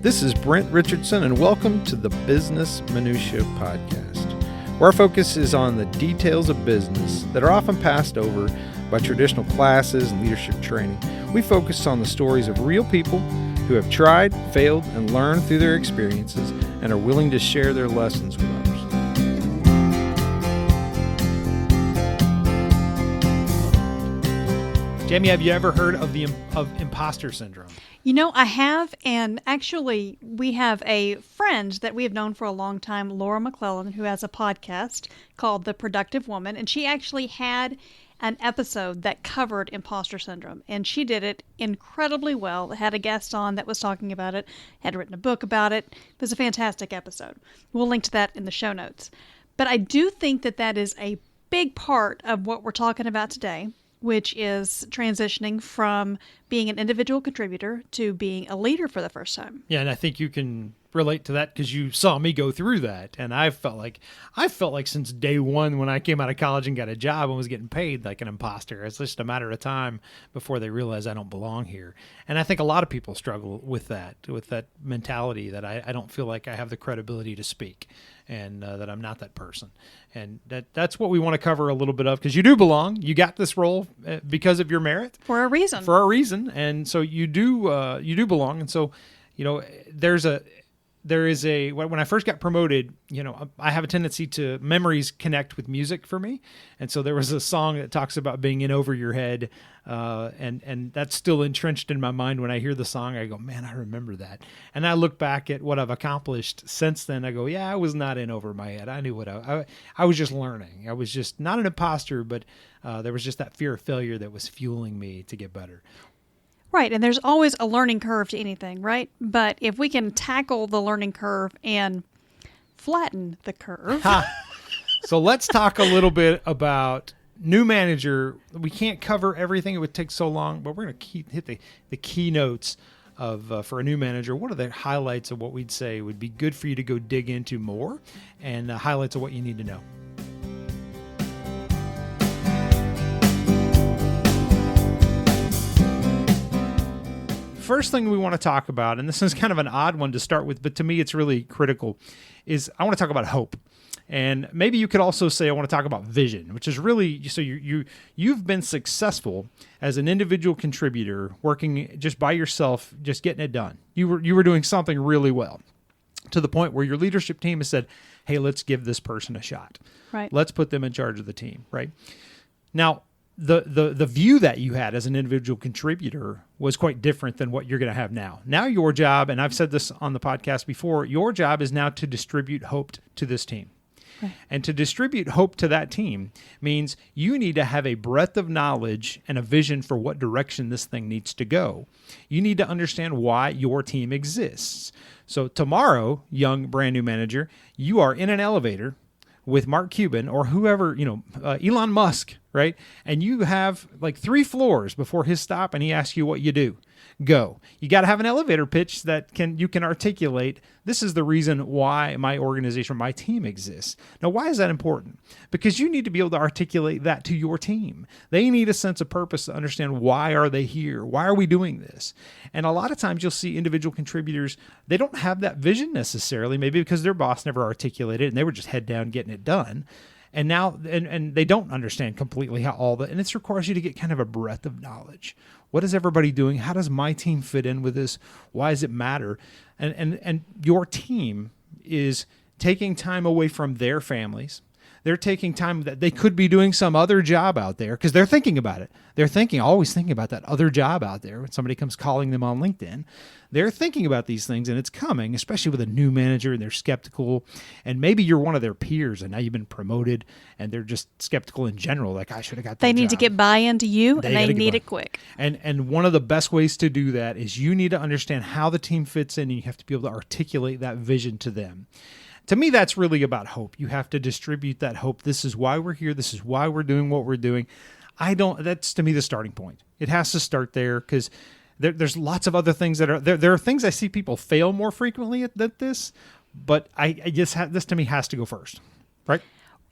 This is Brent Richardson, and welcome to the Business Minutia Podcast, where our focus is on the details of business that are often passed over by traditional classes and leadership training. We focus on the stories of real people who have tried, failed, and learned through their experiences and are willing to share their lessons with others. Jamie, have you ever heard of imposter syndrome? You know, I have, and actually we have a friend that we have known for a long time, Laura McClellan, who has a podcast called The Productive Woman, and she actually had an episode that covered imposter syndrome, and she did it incredibly well. Had a guest on that was talking about it, had written a book about it. It was a fantastic episode. We'll link to that in the show notes. But I do think that that is a big part of what we're talking about today, which is transitioning from being an individual contributor to being a leader for the first time. Yeah, and I think you can relate to that because you saw me go through that, and I felt like since day one when I came out of college and got a job and was getting paid like an imposter. It's just a matter of time before they realize I don't belong here. And I think a lot of people struggle with that mentality that I don't feel like I have the credibility to speak, and that I'm not that person. And that's what we want to cover a little bit of, because you do belong. You got this role because of your merit. For a reason. And so you do belong. And so, you know, there is a, when I first got promoted, you know, I have a tendency to memories connect with music for me. And so there was a song that talks about being in over your head. And that's still entrenched in my mind. When I hear the song, I go, man, I remember that. And I look back at what I've accomplished since then. I go, yeah, I was not in over my head. I knew what I was just learning. I was just not an imposter, but there was just that fear of failure that was fueling me to get better. Right, and there's always a learning curve to anything, right? But if we can tackle the learning curve and flatten the curve. So let's talk a little bit about new manager. We can't cover everything. It would take so long, but we're going to hit the keynotes of for a new manager. What are the highlights of what we'd say would be good for you to go dig into more, and highlights of what you need to know? First thing we want to talk about, and this is kind of an odd one to start with, but to me it's really critical, is I want to talk about hope. And maybe you could also say I want to talk about vision, which is really, so you've been successful as an individual contributor, working just by yourself, just getting it done. You were doing something really well, to the point where your leadership team has said, hey, let's give this person a shot. Right. Let's put them in charge of the team, right? Now, the view that you had as an individual contributor was quite different than what you're going to have now. Now your job, and I've said this on the podcast before, your job is now to distribute hope to this team. Right. And to distribute hope to that team means you need to have a breadth of knowledge and a vision for what direction this thing needs to go. You need to understand why your team exists. So tomorrow, young brand new manager, you are in an elevator with Mark Cuban or whoever, Elon Musk, right? And you have like 3 floors before his stop, and he asks you what you do. Go. You got to have an elevator pitch that you can articulate. This is the reason why my organization, my team exists. Now, why is that important? Because you need to be able to articulate that to your team. They need a sense of purpose to understand, why are they here? Why are we doing this? And a lot of times you'll see individual contributors, they don't have that vision necessarily, maybe because their boss never articulated it and they were just head down getting it done. And now, and they don't understand completely how and it requires you to get kind of a breadth of knowledge. What is everybody doing? How does my team fit in with this? Why does it matter? And your team is taking time away from their families. They're taking time that they could be doing some other job out there, because they're thinking about it. They're always thinking about that other job out there. When somebody comes calling them on LinkedIn, they're thinking about these things, and it's coming, especially with a new manager, and they're skeptical. And maybe you're one of their peers, and now you've been promoted, and they're just skeptical in general. Like, I should have got that They need job. to get buy-in to you, and they need it quick. And one of the best ways to do that is you need to understand how the team fits in, and you have to be able to articulate that vision to them. To me, that's really about hope. You have to distribute that hope. This is why we're here. This is why we're doing what we're doing. That's, to me, the starting point. It has to start there, because there's lots of other things that are there. There are things I see people fail more frequently at this, but I guess this to me has to go first, right?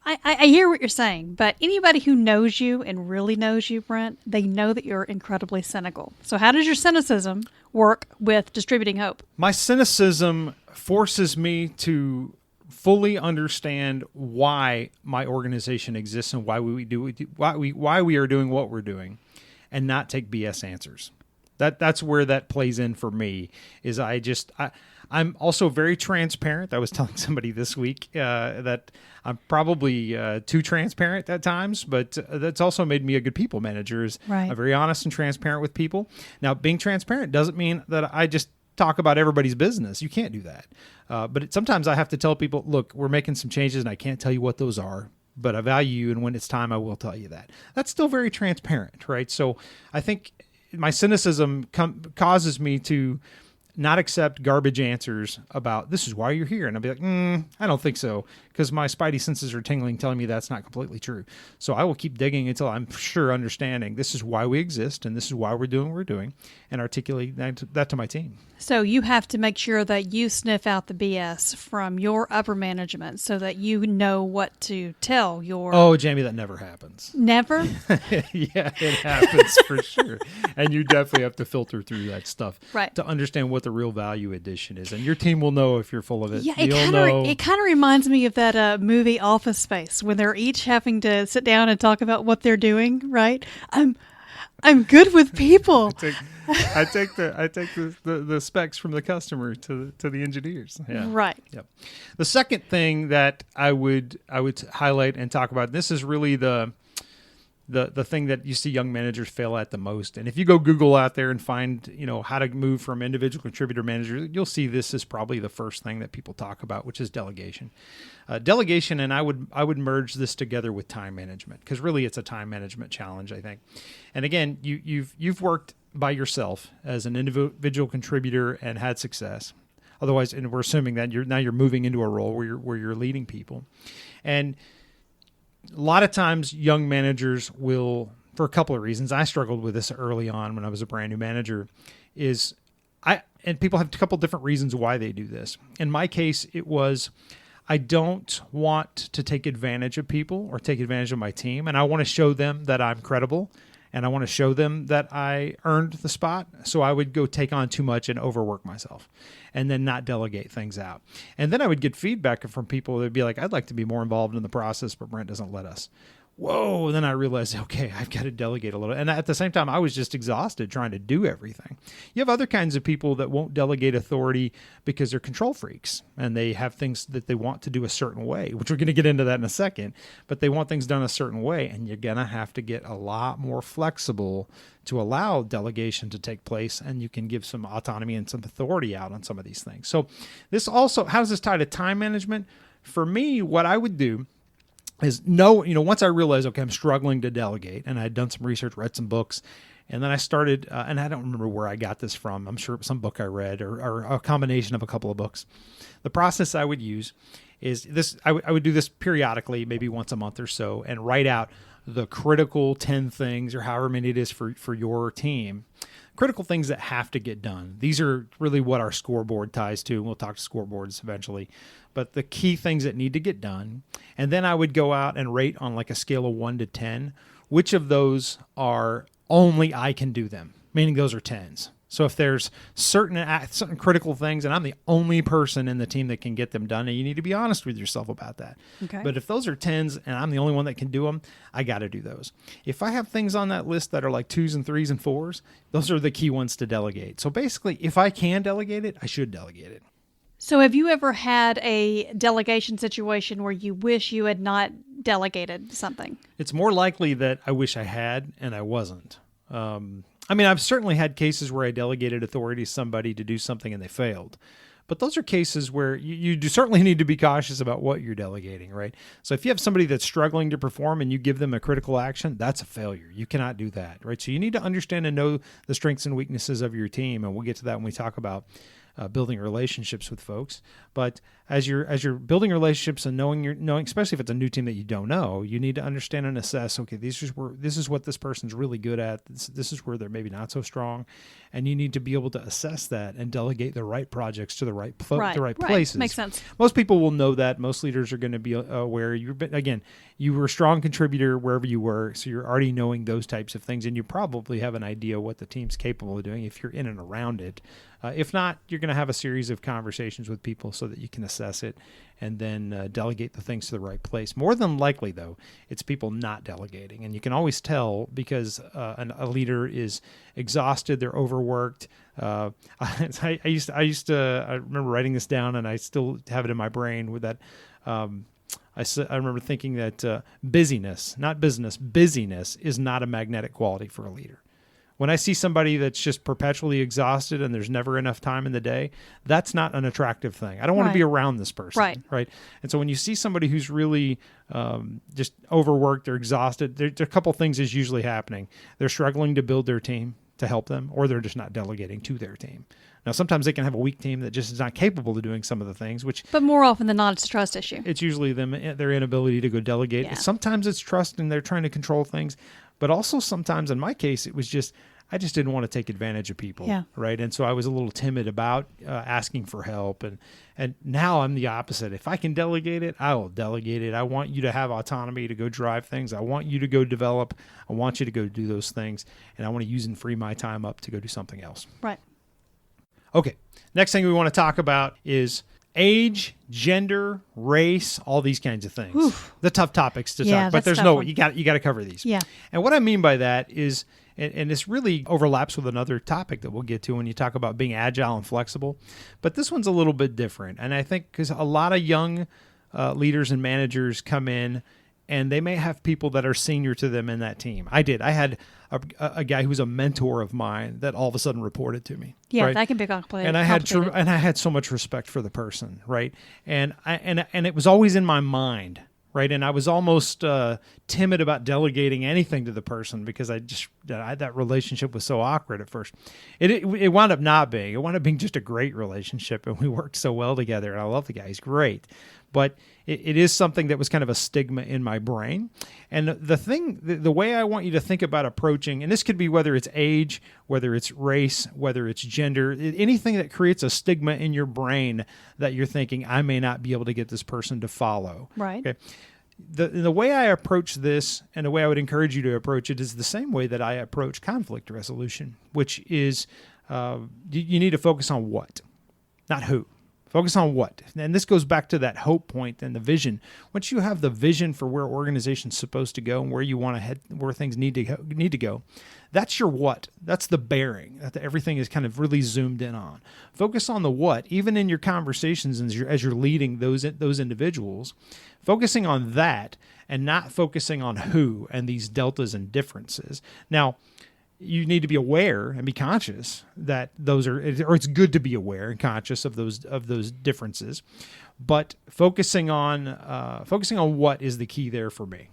I hear what you're saying, but anybody who knows you and really knows you, Brent, they know that you're incredibly cynical. So how does your cynicism work with distributing hope? My cynicism forces me to fully understand why my organization exists and why we are doing what we're doing, and not take BS answers. That's where that plays in for me. I'm also very transparent. I was telling somebody this week that I'm probably too transparent at times, but that's also made me a good people manager. I'm very honest and transparent with people. Now, being transparent doesn't mean that I just talk about everybody's business. You can't do that. But sometimes I have to tell people, look, we're making some changes and I can't tell you what those are, but I value you. And when it's time, I will tell you that. That's still very transparent, right? So I think my cynicism causes me to not accept garbage answers about this is why you're here. And I'll be like, I don't think so, because my spidey senses are tingling, telling me that's not completely true. So I will keep digging until I'm sure understanding this is why we exist and this is why we're doing what we're doing, and articulate that to my team. So you have to make sure that you sniff out the BS from your upper management so that you know what to tell your... Oh, Jamie, that never happens. Never? Yeah, it happens for sure. And you definitely have to filter through that stuff to understand what the real value addition is. And your team will know if you're full of it. Yeah, it kind of reminds me of that movie Office Space, when they're each having to sit down and talk about what they're doing, right? I'm good with people. I take the specs from the customer to the engineers. Yeah. Right. Yep. The second thing that I would highlight and talk about, this is really the thing that you see young managers fail at the most. And if you go Google out there and find, how to move from individual contributor manager, you'll see this is probably the first thing that people talk about, which is delegation. Delegation, and I would merge this together with time management, because really it's a time management challenge, I think. And again, you've worked by yourself as an individual contributor and had success. Otherwise, and we're assuming that you're moving into a role where you're leading people. And a lot of times young managers will, for a couple of reasons, I struggled with this early on when I was a brand new manager, and people have a couple different reasons why they do this. In my case, it was, I don't want to take advantage of people or take advantage of my team. And I want to show them that I'm credible, and I want to show them that I earned the spot. So I would go take on too much and overwork myself and then not delegate things out. And then I would get feedback from people that would be like, I'd like to be more involved in the process, but Brent doesn't let us. Whoa. And then I realized, okay, I've got to delegate a little. And at the same time, I was just exhausted trying to do everything. You have other kinds of people that won't delegate authority because they're control freaks and they have things that they want to do a certain way, which we're going to get into that in a second, but they want things done a certain way. And you're going to have to get a lot more flexible to allow delegation to take place, and you can give some autonomy and some authority out on some of these things. So this also, how does this tie to time management? For me, what I would do is once I realized, okay, I'm struggling to delegate, and I had done some research, read some books, and then I started, and I don't remember where I got this from. I'm sure some book I read or a combination of a couple of books. The process I would use is this. I would do this periodically, maybe once a month or so, and write out the critical 10 things or however many it is for your team. Critical things that have to get done. These are really what our scoreboard ties to, and we'll talk to scoreboards eventually. But the key things that need to get done. And then I would go out and rate on like a scale of 1 to 10, which of those are only I can do them, meaning those are 10s. So if there's certain critical things and I'm the only person in the team that can get them done, and you need to be honest with yourself about that. Okay. But if those are 10s and I'm the only one that can do them, I got to do those. If I have things on that list that are like 2s and 3s and 4s, those are the key ones to delegate. So basically, if I can delegate it, I should delegate it. So have you ever had a delegation situation where you wish you had not delegated something? It's more likely that I wish I had and I wasn't. I've certainly had cases where I delegated authority to somebody to do something and they failed. But those are cases where you do certainly need to be cautious about what you're delegating, right? So if you have somebody that's struggling to perform and you give them a critical action, that's a failure. You cannot do that, right? So you need to understand and know the strengths and weaknesses of your team, and we'll get to that when we talk about building relationships with folks. But as you're building relationships and knowing, especially if it's a new team that you don't know, you need to understand and assess. Okay, this is what this person's really good at. This is where they're maybe not so strong, and you need to be able to assess that and delegate the right projects to the right places. Makes sense. Most people will know that. Most leaders are going to be aware. You were a strong contributor wherever you were, so you're already knowing those types of things, and you probably have an idea what the team's capable of doing if you're in and around it. If not, you're going to have a series of conversations with people so that you can assess it and then delegate the things to the right place. More than likely, though, it's people not delegating. And you can always tell because a leader is exhausted, they're overworked. I remember writing this down, and I still have it in my brain with that. I remember thinking that busyness, not business, busyness is not a magnetic quality for a leader. When I see somebody that's just perpetually exhausted and there's never enough time in the day, that's not an attractive thing. I don't want to be around this person. Right. And so when you see somebody who's really just overworked or exhausted, there are a couple things is usually happening. They're struggling to build their team to help them, or they're just not delegating to their team. Now, sometimes they can have a weak team that just is not capable of doing some of the things, But more often than not, it's a trust issue. It's usually their inability to go delegate. Yeah. Sometimes it's trust and they're trying to control things. But also sometimes, in my case, it was just, I just didn't want to take advantage of people. Yeah. Right. And so I was a little timid about asking for help. And now I'm the opposite. If I can delegate it, I will delegate it. I want you to have autonomy to go drive things. I want you to go develop. I want you to go do those things. And I want to use and free my time up to go do something else. Right. Okay. Next thing we want to talk about is age, gender, race, all these kinds of things. Oof. The tough topics to talk, but there's you got to cover these. Yeah. And what I mean by that is, and this really overlaps with another topic that we'll get to when you talk about being agile and flexible, but this one's a little bit different. And I think because a lot of young leaders and managers come in and they may have people that are senior to them in that team. I had a guy who's a mentor of mine that all of a sudden reported to me. Yeah, right? that can be complicated. And I had so much respect for the person, right? And it was always in my mind, right? And I was almost timid about delegating anything to the person because that relationship was so awkward at first. It wound up not being. It wound up being just a great relationship, and we worked so well together. And I love the guy; he's great. But it is something that was kind of a stigma in my brain. And the way I want you to think about approaching, and this could be whether it's age, whether it's race, whether it's gender, anything that creates a stigma in your brain that you're thinking, I may not be able to get this person to follow. Right. Okay. The way I approach this and the way I would encourage you to approach it is the same way that I approach conflict resolution, which is you need to focus on what, not who. Focus on what. And this goes back to that hope point and the vision. Once you have the vision for where organization's supposed to go and where you want to head, where things need to go, that's your what. That's the bearing that everything is kind of really zoomed in on. Focus on the what, even in your conversations as you're leading those individuals, focusing on that and not focusing on who and these deltas and differences. Now, you need to be aware and be conscious that those are, or it's good to be aware and conscious of those differences, but focusing on what is the key there for me.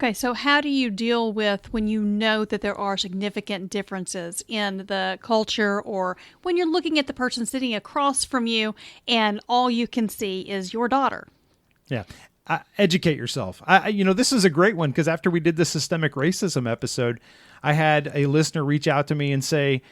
Okay, so how do you deal with when you know that there are significant differences in the culture, or when you're looking at the person sitting across from you and all you can see is your daughter? Yeah. Educate yourself. This is a great one because after we did the systemic racism episode, I had a listener reach out to me and say,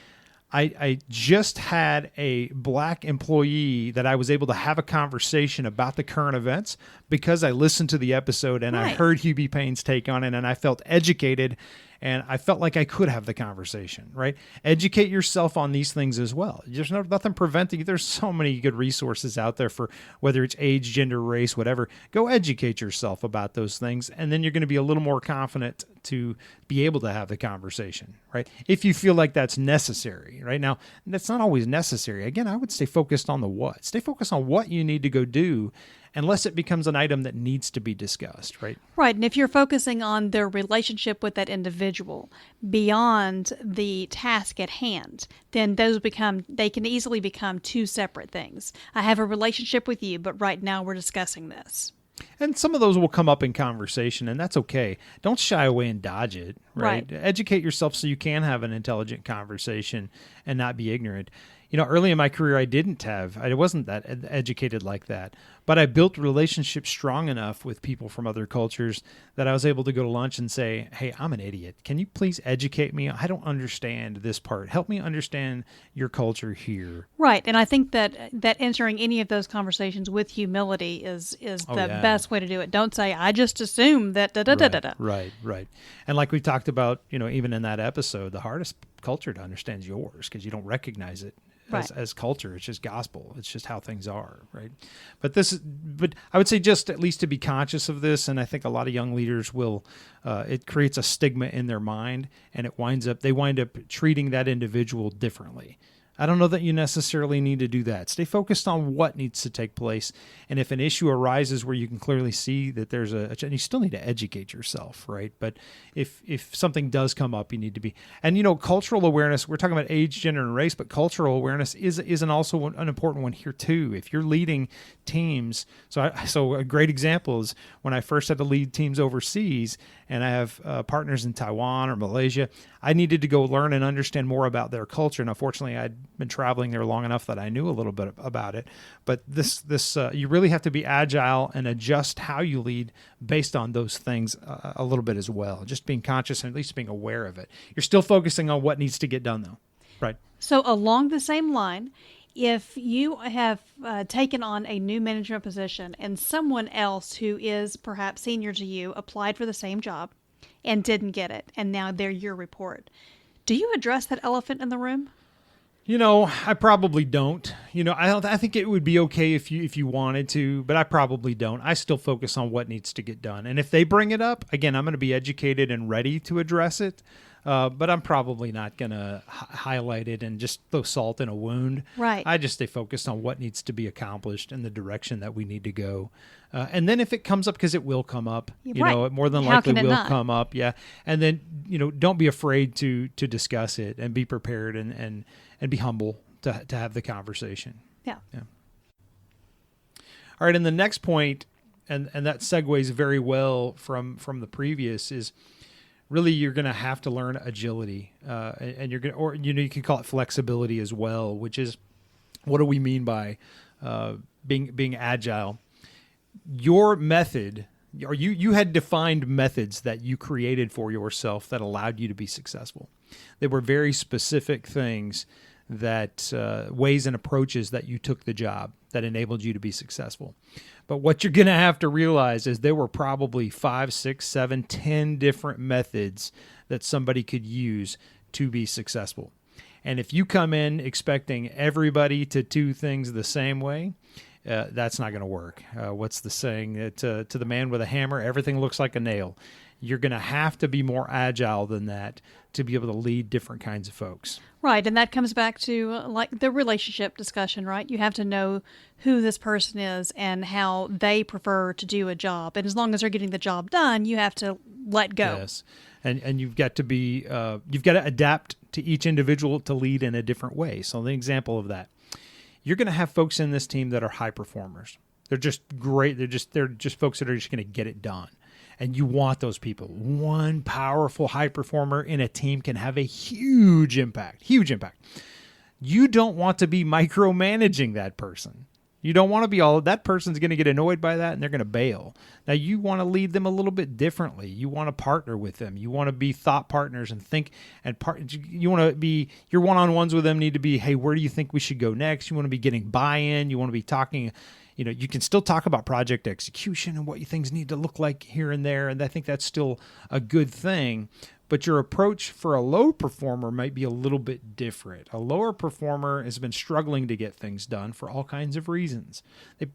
I just had a black employee that I was able to have a conversation about the current events because I listened to the episode and I heard Hugh B. Payne's take on it, and I felt educated and I felt like I could have the conversation, right? Educate yourself on these things as well. There's nothing preventing you. There's so many good resources out there for whether it's age, gender, race, whatever. Go educate yourself about those things, and then you're going to be a little more confident to be able to have the conversation, right? If you feel like that's necessary, right? Now, that's not always necessary. Again, I would stay focused on the what. Stay focused on what you need to go do unless it becomes an item that needs to be discussed, right? Right. And if you're focusing on their relationship with that individual beyond the task at hand, then they can easily become two separate things. I have a relationship with you, but right now we're discussing this. And some of those will come up in conversation, and that's okay. Don't shy away and dodge it, right? Educate yourself so you can have an intelligent conversation and not be ignorant. Early in my career, I wasn't that educated like that, but I built relationships strong enough with people from other cultures that I was able to go to lunch and say, hey, I'm an idiot. Can you please educate me? I don't understand this part. Help me understand your culture here. Right. And I think that entering any of those conversations with humility is the best way to do it. Don't say, I just assume that da-da-da-da-da. Right. And like we talked about, even in that episode, the hardest culture to understand is yours because you don't recognize it as culture. It's just gospel. It's just how things are, right? But I would say just at least to be conscious of this, and I think a lot of young leaders will, it creates a stigma in their mind, and they wind up treating that individual differently. I don't know that you necessarily need to do that. Stay focused on what needs to take place. And if an issue arises where you can clearly see that there's and you still need to educate yourself, right? But if something does come up, you need to be, and cultural awareness, we're talking about age, gender, and race, but cultural awareness is also an important one here too. If you're leading teams, so a great example is when I first had to lead teams overseas, and I have partners in Taiwan or Malaysia, I needed to go learn and understand more about their culture. And unfortunately, I'd been traveling there long enough that I knew a little bit about it. But this you really have to be agile and adjust how you lead based on those things a little bit as well. Just being conscious and at least being aware of it. You're still focusing on what needs to get done, though, right? So along the same line, if you have taken on a new management position and someone else who is perhaps senior to you applied for the same job and didn't get it, and now they're your report, do you address that elephant in the room? I probably don't. I think it would be okay if you wanted to, but I probably don't. I still focus on what needs to get done. And if they bring it up, again, I'm going to be educated and ready to address it. But I'm probably not going to highlight it and just throw salt in a wound. Right. I just stay focused on what needs to be accomplished and the direction that we need to go. And then if it comes up, because it will come up, it more than likely will come up. Yeah. And then, don't be afraid to discuss it and be prepared and be humble to have the conversation. Yeah. All right. And the next point, and that segues very well from the previous, is really you're going to have to learn agility, and you're going to, or you can call it flexibility as well, which is, what do we mean by being agile? Your method, or you had defined methods that you created for yourself that allowed you to be successful. They were very specific things, that ways and approaches that you took the job that enabled you to be successful. But what you're going to have to realize is there were probably 5, 6, 7, 10 different methods that somebody could use to be successful. And if you come in expecting everybody to do things the same way, that's not going to work. What's the saying? To the man with a hammer, everything looks like a nail. You're going to have to be more agile than that to be able to lead different kinds of folks. Right, and that comes back to like the relationship discussion, right? You have to know who this person is and how they prefer to do a job. And as long as they're getting the job done, you have to let go. Yes, and you've got to be you've got to adapt to each individual to lead in a different way. So the example of that, you're going to have folks in this team that are high performers. They're just great. They're just folks that are just going to get it done. And you want those people. One powerful high performer in a team can have a huge impact. You don't want to be micromanaging that person. You don't want to be that person's going to get annoyed by that and they're going to bail. Now you want to lead them a little bit differently. You want to partner with them. You want to be thought partners and think you want to be, your one-on-ones with them need to be, hey, where do you think we should go next? You want to be getting buy-in. You want to be talking. You can still talk about project execution and what things need to look like here and there, and I think that's still a good thing. But your approach for a low performer might be a little bit different. A lower performer has been struggling to get things done for all kinds of reasons.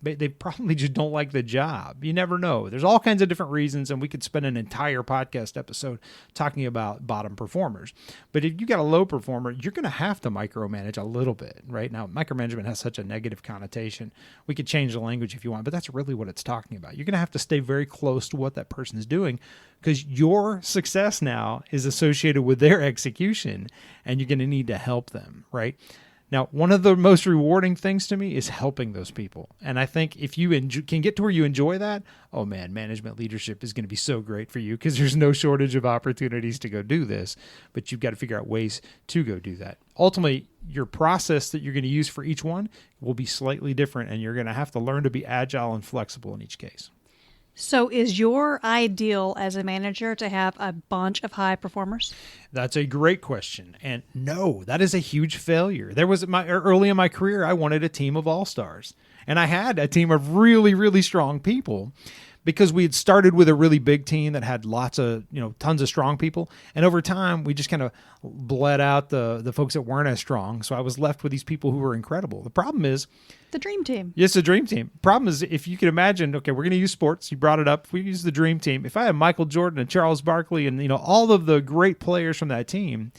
They probably just don't like the job. You never know. There's all kinds of different reasons, and we could spend an entire podcast episode talking about bottom performers. But if you got a low performer, you're going to have to micromanage a little bit, right? Now, micromanagement has such a negative connotation. We could change the language if you want, but that's really what it's talking about. You're going to have to stay very close to what that person is doing, because your success now is associated with their execution, and you're going to need to help them, right? Now, one of the most rewarding things to me is helping those people. And I think if you can get to where you enjoy that, oh man, management leadership is going to be so great for you because there's no shortage of opportunities to go do this, but you've got to figure out ways to go do that. Ultimately, your process that you're going to use for each one will be slightly different, and you're going to have to learn to be agile and flexible in each case. So is your ideal as a manager to have a bunch of high performers? That's a great question. And no, that is a huge failure. There was early in my career, I wanted a team of all-stars. And I had a team of really, really strong people because we had started with a really big team that had tons of strong people. And over time, we just kind of bled out the folks that weren't as strong. So I was left with these people who were incredible. The problem is, the dream team. Yes, the dream team. Problem is, if you can imagine, okay, we're going to use sports. You brought it up. If we use the dream team, if I have Michael Jordan and Charles Barkley and all of the great players from that team,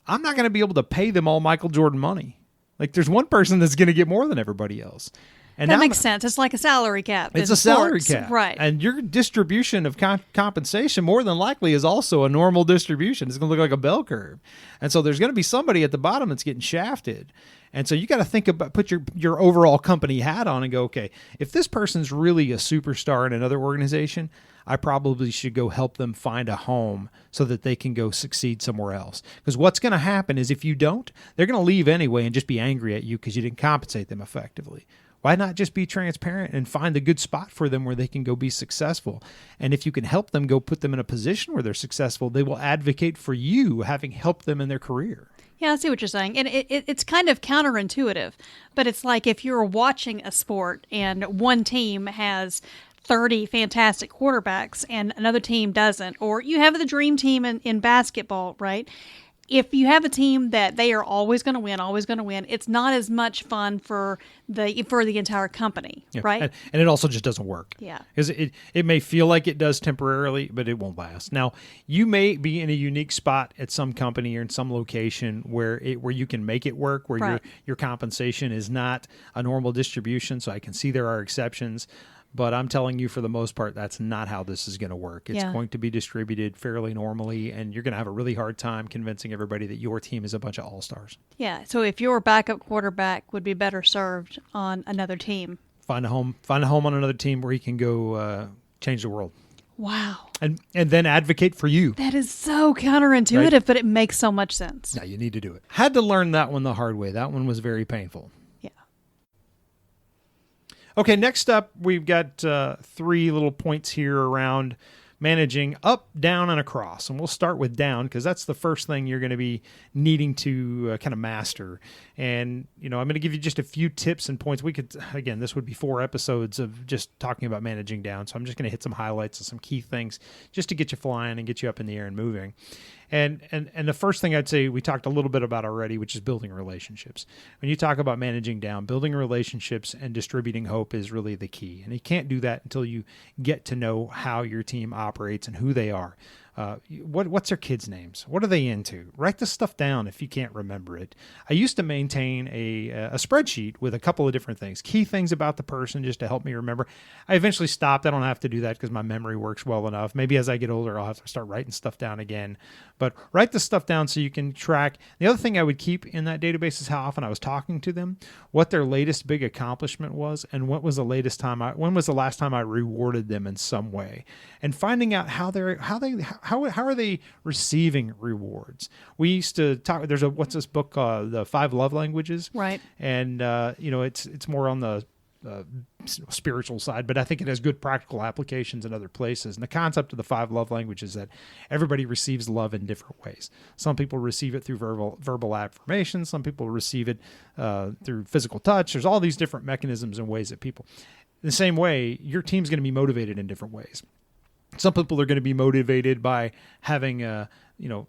I'm not going to be able to pay them all Michael Jordan money. Like there's one person that's going to get more than everybody else. And that makes sense. It's like a salary cap. It's a salary sports. cap. Right. And your distribution of compensation more than likely is also a normal distribution. It's going to look like a bell curve. And so there's going to be somebody at the bottom that's getting shafted. And so you got to think about, put your overall company hat on and go, okay, if this person's really a superstar in another organization, I probably should go help them find a home so that they can go succeed somewhere else. Because what's going to happen is if you don't, they're going to leave anyway and just be angry at you because you didn't compensate them effectively. Why not just be transparent and find a good spot for them where they can go be successful? And if you can help them go put them in a position where they're successful, they will advocate for you having helped them in their career. Yeah, I see what you're saying. And it's kind of counterintuitive, but it's like if you're watching a sport and one team has 30 fantastic quarterbacks and another team doesn't, or you have the dream team in basketball, right? If you have a team that they are always going to win, it's not as much fun for the entire company, right? And it also just doesn't work. Yeah. Because it may feel like it does temporarily, but it won't last. Now, you may be in a unique spot at some company or in some location where you can make it work, where right. your compensation is not a normal distribution. So I can see there are exceptions. But I'm telling you, for the most part, that's not how this is going to work. It's going to be distributed fairly normally, and you're going to have a really hard time convincing everybody that your team is a bunch of all-stars. Yeah, so if your backup quarterback would be better served on another team. Find a home on another team where he can go change the world. Wow. And then advocate for you. That is so counterintuitive, right? But it makes so much sense. Yeah, you need to do it. Had to learn that one the hard way. That one was very painful. Okay, next up, we've got 3 little points here around managing up, down, and across. And we'll start with down because that's the first thing you're going to be needing to kind of master. And, I'm going to give you just a few tips and points. This would be 4 episodes of just talking about managing down. So I'm just going to hit some highlights of some key things just to get you flying and get you up in the air and moving. And the first thing I'd say we talked a little bit about already, which is building relationships. When you talk about managing down, building relationships and distributing hope is really the key. And you can't do that until you get to know how your team operates and who they are. What's their kids' names? What are they into? Write this stuff down if you can't remember it. I used to maintain a spreadsheet with a couple of different things, key things about the person just to help me remember. I eventually stopped. I don't have to do that because my memory works well enough. Maybe as I get older, I'll have to start writing stuff down again. But write this stuff down so you can track. The other thing I would keep in that database is how often I was talking to them, what their latest big accomplishment was, and when was the last time I rewarded them in some way, and finding out how are they receiving rewards. We used to talk. There's what's this book called, The 5 Love Languages, right? And it's more on the spiritual side, but I think it has good practical applications in other places. And the concept of the 5 love languages is that everybody receives love in different ways. Some people receive it through verbal affirmation. Some people receive it through physical touch. There's all these different mechanisms and ways that people. The same way, your team's going to be motivated in different ways. Some people are going to be motivated by having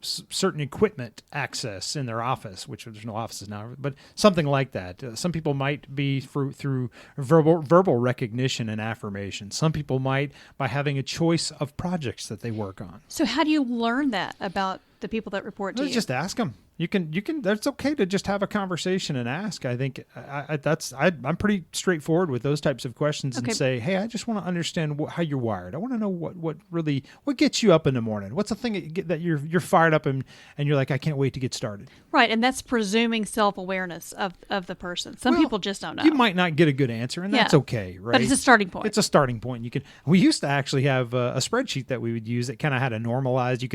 certain equipment access in their office, which there's no offices now, but something like that. Some people might be through verbal recognition and affirmation. Some people might by having a choice of projects that they work on. So how do you learn that about the people that report to you? Just ask them. You can. That's okay to just have a conversation and ask. I think I'm pretty straightforward with those types of questions and say, hey, I just want to understand how you're wired. I want to know what gets you up in the morning. What's the thing that you're you're fired up and you're like, I can't wait to get started. Right, and that's presuming self-awareness of the person. Some people just don't know. You might not get a good answer, and that's okay, right? But it's a starting point. It's a starting point. We used to actually have a spreadsheet that we would use that kind of had a normalized. You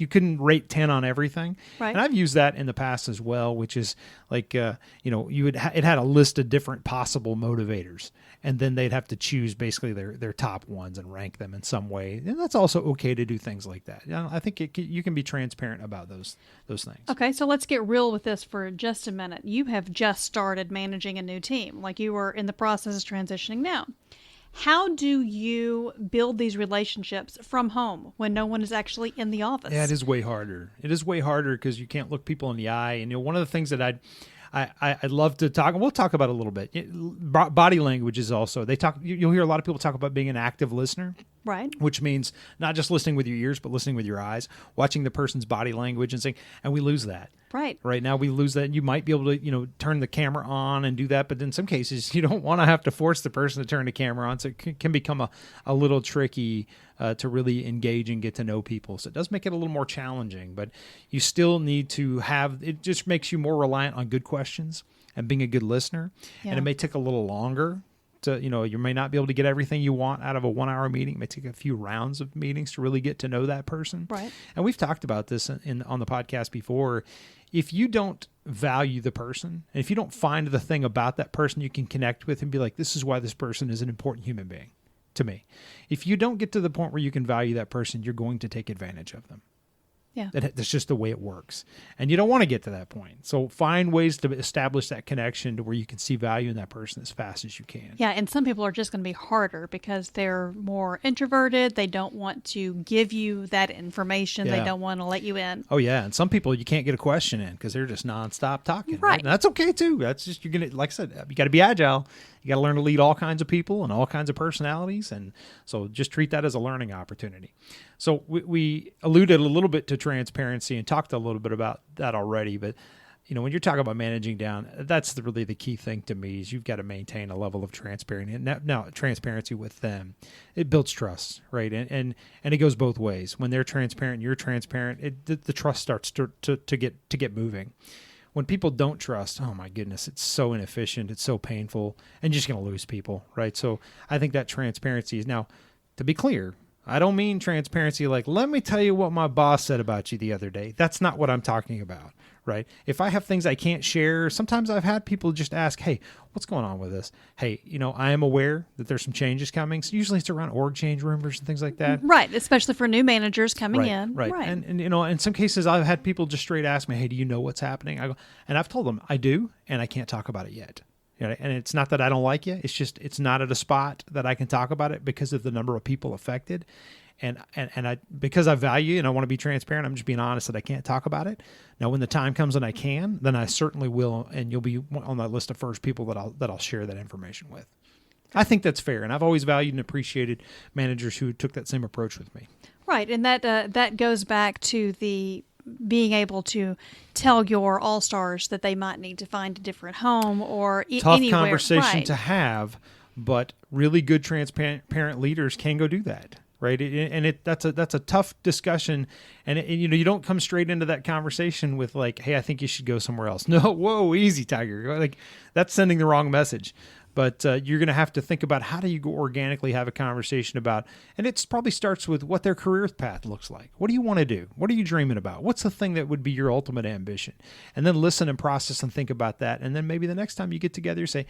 couldn't rate 10 on everything. Right. And I've used that in the past as well, which is like, it had a list of different possible motivators, and then they'd have to choose basically their top ones and rank them in some way. And that's also okay to do things like that. I think you can be transparent about those things. Okay, so let's get real with this for just a minute. You have just started managing a new team, like you were in the process of transitioning now. How do you build these relationships from home when no one is actually in the office? Yeah, it is way harder. It is way harder because you can't look people in the eye. And one of the things that I'd love to talk, and we'll talk about it a little bit. Body language is also, you'll hear a lot of people talk about being an active listener. Right. Which means not just listening with your ears, but listening with your eyes, watching the person's body language and saying, and we lose that. Right. Right now we lose that. You might be able to, turn the camera on and do that, but in some cases you don't want to have to force the person to turn the camera on. So it can become a little tricky to really engage and get to know people. So it does make it a little more challenging, but you still need to it just makes you more reliant on good questions and being a good listener. Yeah. And it may take a little longer. You may not be able to get everything you want out of a 1-hour meeting. It may take a few rounds of meetings to really get to know that person. Right. And we've talked about this on the podcast before. If you don't value the person, and if you don't find the thing about that person you can connect with and be like, this is why this person is an important human being to me. If you don't get to the point where you can value that person, you're going to take advantage of them. Yeah. That's just the way it works. And you don't want to get to that point. So find ways to establish that connection to where you can see value in that person as fast as you can. Yeah, and some people are just going to be harder because they're more introverted. They don't want to give you that information. Yeah. They don't want to let you in. Oh, yeah. And some people you can't get a question in because they're just nonstop talking. Right. And that's okay, too. That's just, like I said, you got to be agile. You got to learn to lead all kinds of people and all kinds of personalities. And so just treat that as a learning opportunity. So we alluded a little bit to transparency and talked a little bit about that already. But, when you're talking about managing down, that's really the key thing to me is you've got to maintain a level of transparency. And now transparency with them, it builds trust, right? And it goes both ways. When they're transparent, you're transparent, the trust starts to get moving. When people don't trust, oh my goodness, it's so inefficient, it's so painful, and you're just going to lose people, right? So I think that transparency is, now, to be clear, I don't mean transparency like, let me tell you what my boss said about you the other day. That's not what I'm talking about, right? If I have things I can't share, sometimes I've had people just ask, hey, what's going on with this? Hey, I am aware that there's some changes coming. So usually it's around org change rumors and things like that. Right, especially for new managers coming in. Right. And in some cases I've had people just straight ask me, hey, do you know what's happening? And I've told them I do, and I can't talk about it yet. And it's not that I don't like you. It's just, it's not at a spot that I can talk about it because of the number of people affected. And because I value and I want to be transparent, I'm just being honest that I can't talk about it. Now, when the time comes and I can, then I certainly will. And you'll be on that list of first people that I'll share that information with. I think that's fair. And I've always valued and appreciated managers who took that same approach with me. Right. And that goes back to the being able to tell your all-stars that they might need to find a different home or tough anywhere. Conversation right. to have, but really good transparent leaders can go do that. Right. That's a tough discussion. And you don't come straight into that conversation with like, hey, I think you should go somewhere else. No, whoa, easy, Tiger. Like that's sending the wrong message. But you're going to have to think about how do you go organically have a conversation about, and it probably starts with what their career path looks like. What do you want to do? What are you dreaming about? What's the thing that would be your ultimate ambition? And then listen and process and think about that. And then maybe the next time you get together, you say,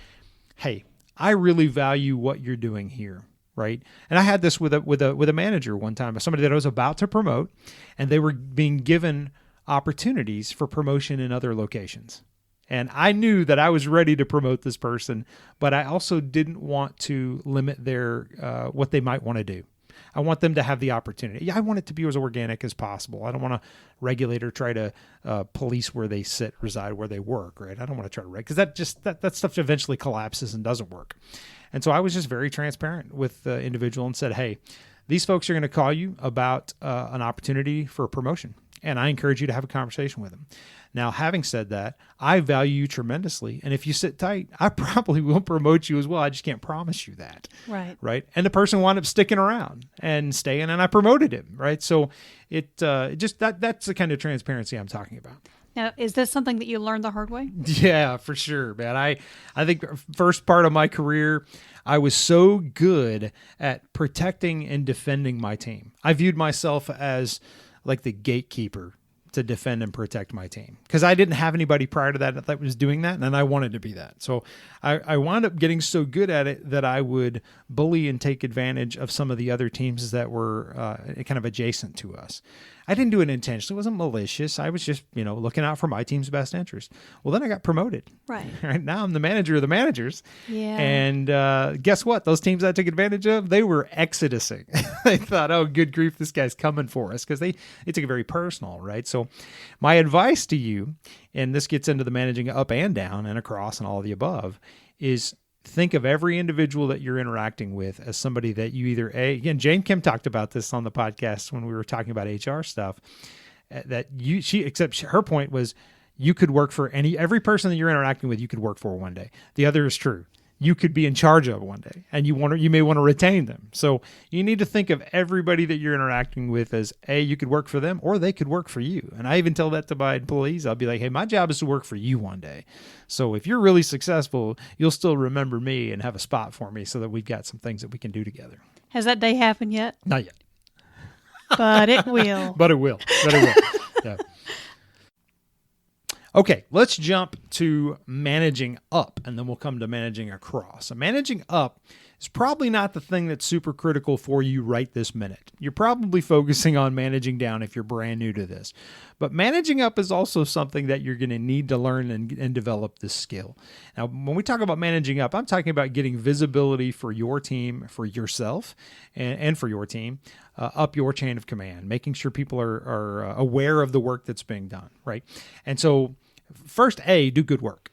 hey, I really value what you're doing here. Right. And I had this with a manager one time, somebody that I was about to promote, and they were being given opportunities for promotion in other locations. And I knew that I was ready to promote this person, but I also didn't want to limit their what they might want to do. I want them to have the opportunity. Yeah, I want it to be as organic as possible. I don't want to regulate or try to police where they reside, where they work. Right? I don't want to try to because that stuff eventually collapses and doesn't work. And so I was just very transparent with the individual and said, hey, these folks are going to call you about an opportunity for a promotion. And I encourage you to have a conversation with them. Now, having said that, I value you tremendously. And if you sit tight, I probably will promote you as well. I just can't promise you that. Right. Right. And the person wound up sticking around and staying, and I promoted him. Right. So that's the kind of transparency I'm talking about. Now, is this something that you learned the hard way? Yeah, for sure, man. I think first part of my career, I was so good at protecting and defending my team. I viewed myself as like the gatekeeper to defend and protect my team because I didn't have anybody prior to that was doing that, and I wanted to be that. So I wound up getting so good at it that I would bully and take advantage of some of the other teams that were kind of adjacent to us. I didn't do it intentionally. It wasn't malicious. I was just, looking out for my team's best interest. Well, then I got promoted. Right. Right now I'm the manager of the managers. Yeah. And guess what? Those teams I took advantage of, they were exodusing. They thought, oh, good grief, this guy's coming for us because they took it very personal, right? So my advice to you, and this gets into the managing up and down and across and all of the above, is think of every individual that you're interacting with as somebody that you either again, Jane Kim talked about this on the podcast when we were talking about HR stuff, except her point was you could work for every person that you're interacting with, you could work for one day. The other is true. You could be in charge of one day, and you may want to retain them. So you need to think of everybody that you're interacting with as you could work for them, or they could work for you. And I even tell that to my employees. I'll be like, hey, my job is to work for you one day. So if you're really successful, you'll still remember me and have a spot for me so that we've got some things that we can do together. Has that day happened yet? Not yet. But it will. But it will. Yeah. Okay, let's jump to managing up, and then we'll come to managing across. So managing up is probably not the thing that's super critical for you right this minute. You're probably focusing on managing down if you're brand new to this. But managing up is also something that you're going to need to learn and develop this skill. Now, when we talk about managing up, I'm talking about getting visibility for your team, for yourself, and for your team, up your chain of command, making sure people are aware of the work that's being done, right? And so first, do good work.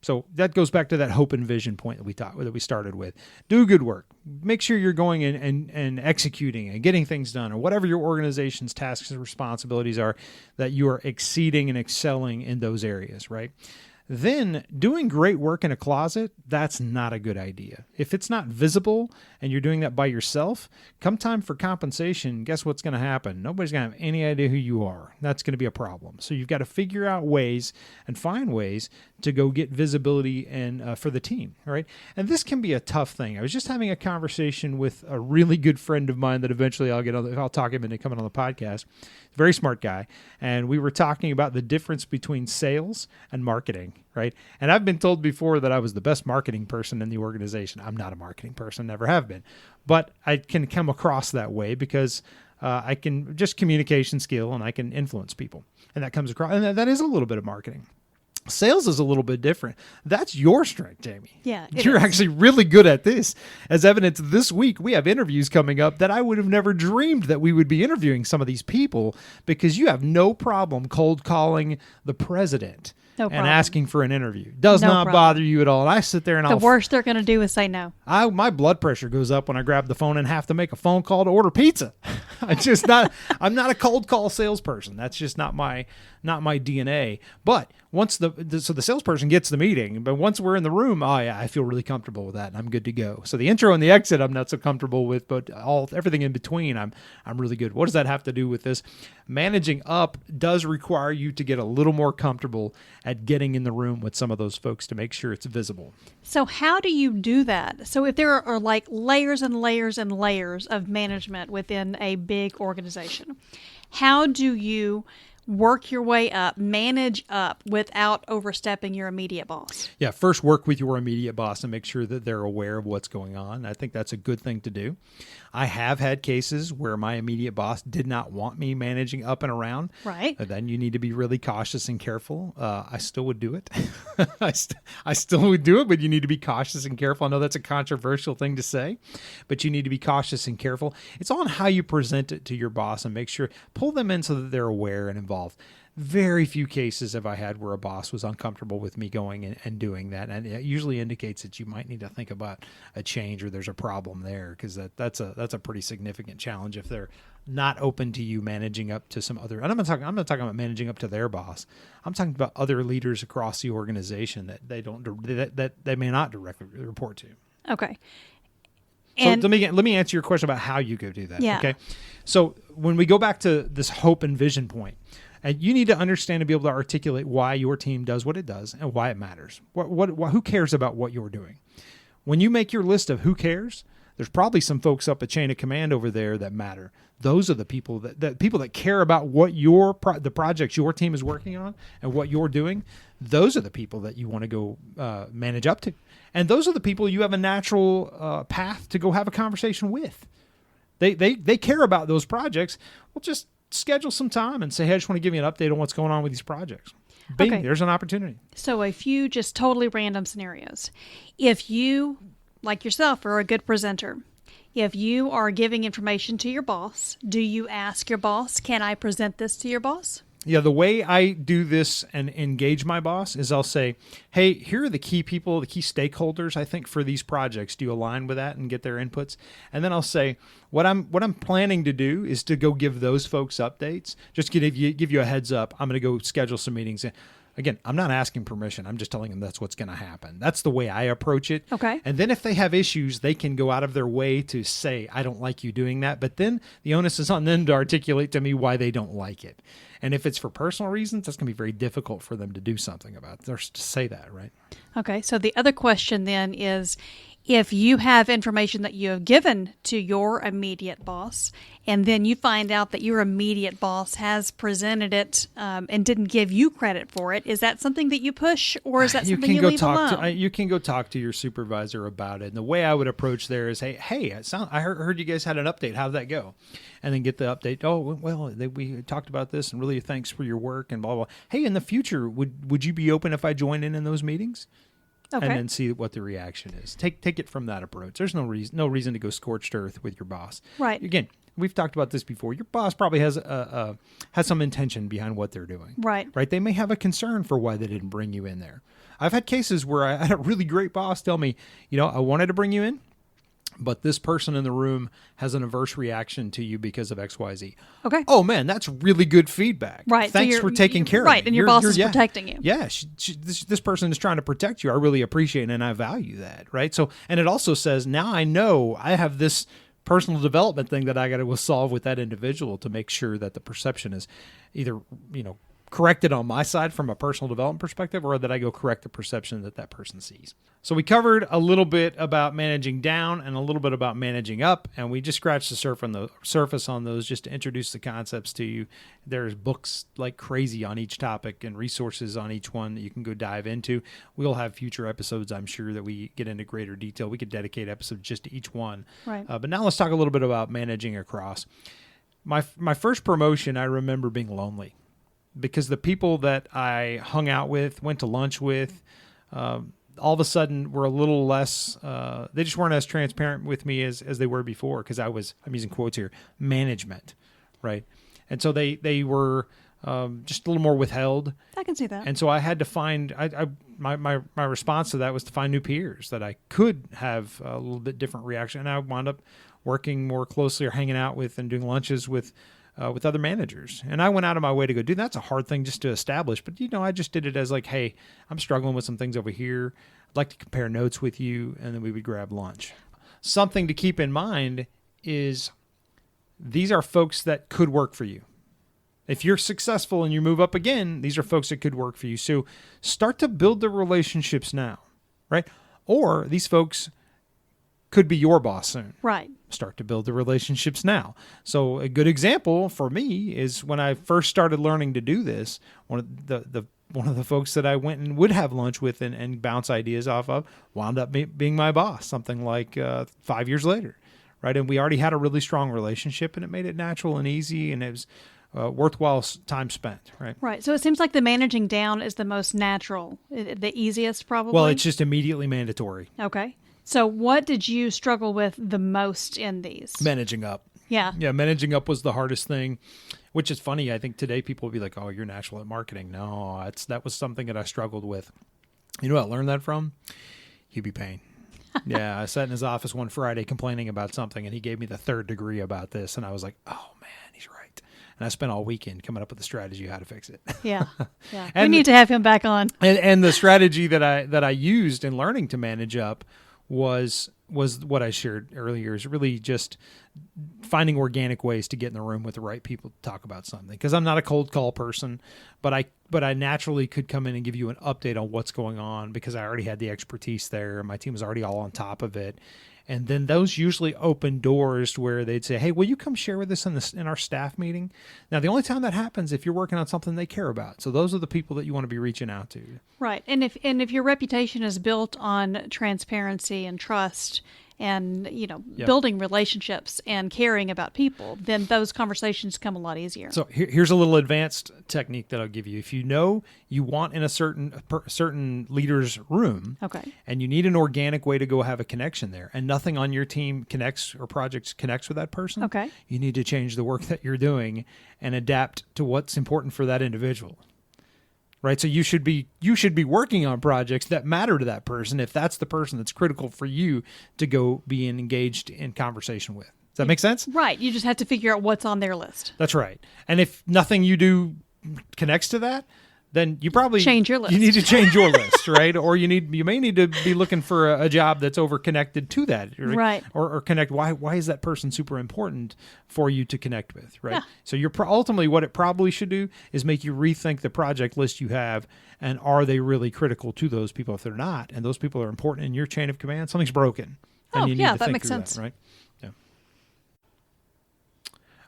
So that goes back to that hope and vision point that we started with. Do good work. Make sure you're going in and executing and getting things done, or whatever your organization's tasks and responsibilities are, that you are exceeding and excelling in those areas, right? Then doing great work in a closet, that's not a good idea. If it's not visible and you're doing that by yourself, come time for compensation, guess what's going to happen? Nobody's going to have any idea who you are. That's going to be a problem. So you've got to figure out ways and find ways to go get visibility and for the team, right? And this can be a tough thing. I was just having a conversation with a really good friend of mine that eventually I'll talk him into coming on the podcast. Very smart guy. And we were talking about the difference between sales and marketing, right? And I've been told before that I was the best marketing person in the organization. I'm not a marketing person, never have been. But I can come across that way because I can just communication skill and I can influence people. And that comes across. And that is a little bit of marketing. Sales is a little bit different. That's your strength, Jamie. Yeah. You're actually really good at this. As evidence, this week we have interviews coming up that I would have never dreamed that we would be interviewing some of these people, because you have no problem cold calling the president and asking for an interview. Does not bother you at all. And I sit there and the worst they're going to do is say no. My blood pressure goes up when I grab the phone and have to make a phone call to order pizza. I'm not a cold call salesperson. That's just not my DNA. But once the salesperson gets the meeting, but once we're in the room, I feel really comfortable with that and I'm good to go. So the intro and the exit I'm not so comfortable with, but everything in between I'm really good. What does that have to do with this? Managing up does require you to get a little more comfortable at getting in the room with some of those folks to make sure it's visible. So how do you do that? So if there are like layers and layers and layers of management within a big organization, how do you work your way up, manage up without overstepping your immediate boss? Yeah, first work with your immediate boss and make sure that they're aware of what's going on. I think that's a good thing to do. I have had cases where my immediate boss did not want me managing up and around. Right. Then you need to be really cautious and careful. I still would do it. I still would do it, but you need to be cautious and careful. I know that's a controversial thing to say, but you need to be cautious and careful. It's on how you present it to your boss and make sure, pull them in so that they're aware and involved. Very few cases have I had where a boss was uncomfortable with me going and doing that. And it usually indicates that you might need to think about a change or there's a problem there, because that's a pretty significant challenge if they're not open to you managing up to some other. And I'm not talking about managing up to their boss. I'm talking about other leaders across the organization that they may not directly report to. Okay. So let me answer your question about how you go do that. Yeah. Okay. So when we go back to this hope and vision point, and you need to understand and be able to articulate why your team does what it does and why it matters. Who cares about what you're doing? When you make your list of who cares, there's probably some folks up a chain of command over there that matter. Those are the people that care about what the projects your team is working on and what you're doing. Those are the people that you want to go manage up to. And those are the people you have a natural path to go have a conversation with. They care about those projects. Well, just schedule some time and say, hey, I just want to give you an update on what's going on with these projects. Bing, okay. There's an opportunity. So a few just totally random scenarios. If you, like yourself, are a good presenter, if you are giving information to your boss, do you ask your boss, can I present this to your boss? Yeah, the way I do this and engage my boss is I'll say, hey, here are the key people, the key stakeholders, I think, for these projects. Do you align with that and get their inputs? And then I'll say, what I'm planning to do is to go give those folks updates. Just give you a heads up. I'm going to go schedule some meetings. Again, I'm not asking permission. I'm just telling them that's what's going to happen. That's the way I approach it. Okay. And then if they have issues, they can go out of their way to say, I don't like you doing that. But then the onus is on them to articulate to me why they don't like it. And if it's for personal reasons, that's going to be very difficult for them to do something about it. Or to say that, right? Okay. So the other question then is, if you have information that you have given to your immediate boss, and then you find out that your immediate boss has presented it and didn't give you credit for it, is that something that you push, or is that something you leave alone? You can go talk to your supervisor about it. And the way I would approach there is, hey, I heard you guys had an update. How did that go? And then get the update. Oh, well, we talked about this, and really thanks for your work and blah, blah, blah. Hey, in the future, would you be open if I join in those meetings? Okay. And then see what the reaction is. Take it from that approach. There's no reason to go scorched earth with your boss. Right. Again, we've talked about this before. Your boss probably has some intention behind what they're doing. Right. Right. They may have a concern for why they didn't bring you in there. I've had cases where I had a really great boss tell me, I wanted to bring you in, but this person in the room has an adverse reaction to you because of XYZ. Okay. Oh, man, that's really good feedback. Right. Thanks for taking care of me. Right, and your boss is protecting you. Yeah, this person is trying to protect you. I really appreciate it, and I value that, right? So, and it also says, now I know I have this personal development thing that I got to solve with that individual to make sure that the perception is either, corrected on my side from a personal development perspective, or that I go correct the perception that person sees. So we covered a little bit about managing down and a little bit about managing up, and we just scratched the surface on those just to introduce the concepts to you. There's books like crazy on each topic and resources on each one that you can go dive into. We'll have future episodes, I'm sure, that we get into greater detail. We could dedicate episodes just to each one. Right. But now let's talk a little bit about managing across. My first promotion, I remember being lonely, because the people that I hung out with, went to lunch with, all of a sudden were a little less, they just weren't as transparent with me as they were before, because I'm using quotes here, management, right? And so they were just a little more withheld. I can see that. And so I had to find, my response to that was to find new peers that I could have a little bit different reaction. And I wound up working more closely or hanging out with and doing lunches with other managers. And I went out of my way to go do that. That's a hard thing just to establish. But, I just did it as like, hey, I'm struggling with some things over here. I'd like to compare notes with you. And then we would grab lunch. Something to keep in mind is these are folks that could work for you. If you're successful and you move up again, these are folks that could work for you. So start to build the relationships now, right? Or these folks could be your boss soon. Right. Start to build the relationships now. So a good example for me is when I first started learning to do this, one of the folks that I went and would have lunch with and bounce ideas off of wound up being my boss, something like 5 years later, right? And we already had a really strong relationship, and it made it natural and easy, and it was worthwhile time spent, right? Right. So it seems like the managing down is the most natural, the easiest probably. Well, it's just immediately mandatory. Okay. So what did you struggle with the most in these? Managing up. Yeah. Yeah, managing up was the hardest thing. which is funny. I think today people will be like, oh, you're natural at marketing. No, that was something that I struggled with. You know what I learned that from? Hubie Payne. Yeah, I sat in his office one Friday complaining about something, and he gave me the third degree about this, and I was like, oh, man, he's right. And I spent all weekend coming up with a strategy how to fix it. Yeah. We And need to have him back on. and the strategy that I used in learning to manage up was what I shared earlier, is really just finding organic ways to get in the room with the right people to talk about something. Because I'm not a cold call person, but I naturally could come in and give you an update on what's going on because I already had the expertise there. My team was already all on top of it. And then those usually open doors where they'd say, hey, will you come share with us in our staff meeting? Now, the only time that happens if you're working on something they care about. So those are the people that you want to be reaching out to. Right. And if your reputation is built on transparency and trust and, building relationships and caring about people, then those conversations come a lot easier. So here's a little advanced technique that I'll give you. If you know you want in a certain leader's room, okay, and you need an organic way to go have a connection there, and nothing on your team connects or projects connects with that person, okay, you need to change the work that you're doing and adapt to what's important for that individual. Right, so you should be working on projects that matter to that person if that's the person that's critical for you to go be engaged in conversation with. Does that make sense? Right. You just have to figure out what's on their list. That's right. And if nothing you do connects to that, then you probably change your list. You need to change your list, right? Or you may need to be looking for a job that's over connected to that, right? Or connect. Why is that person super important for you to connect with, right? Yeah. So you're ultimately what it probably should do is make you rethink the project list you have, and are they really critical to those people? If they're not, and those people are important in your chain of command, something's broken. And you need to that think makes through sense, that, right? Yeah.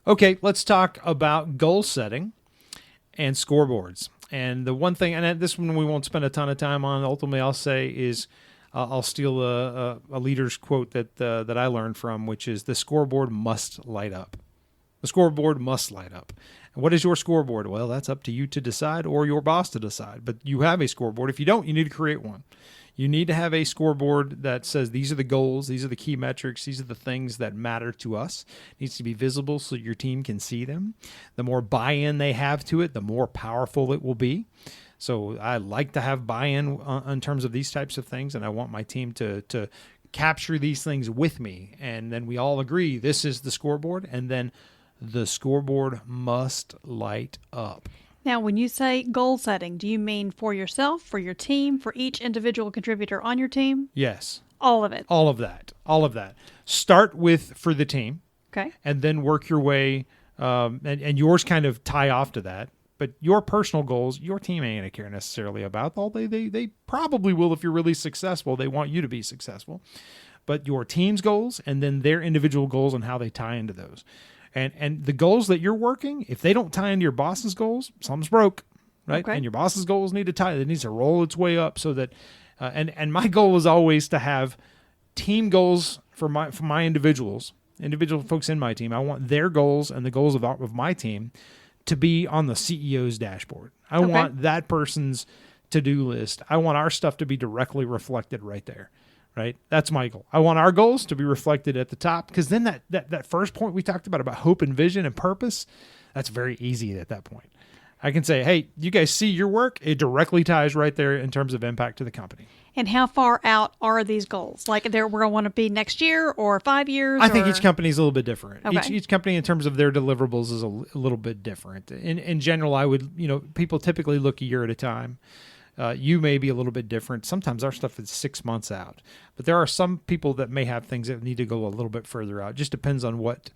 Okay, let's talk about goal setting and scoreboards. And the one thing, and this one we won't spend a ton of time on, ultimately I'll say is, I'll steal a leader's quote that I learned from, which is the scoreboard must light up. The scoreboard must light up. And what is your scoreboard? Well, that's up to you to decide or your boss to decide. But you have a scoreboard. If you don't, you need to create one. You need to have a scoreboard that says these are the goals, these are the key metrics, these are the things that matter to us. It needs to be visible so your team can see them. The more buy-in they have to it, the more powerful it will be. So I like to have buy-in in terms of these types of things, and I want my team to capture these things with me. And then we all agree this is the scoreboard, and then the scoreboard must light up. Now, when you say goal setting, do you mean for yourself, for your team, for each individual contributor on your team? Yes. All of it. All of that. All of that. Start with for the team. Okay. And then work your way, and yours kind of tie off to that. But your personal goals, your team ain't going to care necessarily about. Although they probably will if you're really successful. They want you to be successful. But your team's goals and then their individual goals and how they tie into those. And the goals that you're working, if they don't tie into your boss's goals, something's broke, right? Okay. And your boss's goals need to tie. It needs to roll its way up so that. And my goal is always to have team goals for my individual folks in my team. I want their goals and the goals of my team to be on the CEO's dashboard. I want that person's to-do list. I want our stuff to be directly reflected right there. Right? That's my goal. I want our goals to be reflected at the top, because then that first point we talked about hope and vision and purpose, that's very easy at that point. I can say, hey, you guys see your work? It directly ties right there in terms of impact to the company. And how far out are these goals? Like where I want to be next year or 5 years? I think each company is a little bit different. Okay. Each company in terms of their deliverables is a little bit different. In general, I would, people typically look a year at a time. You may be a little bit different. Sometimes our stuff is 6 months out, but there are some people that may have things that need to go a little bit further out. It just depends on what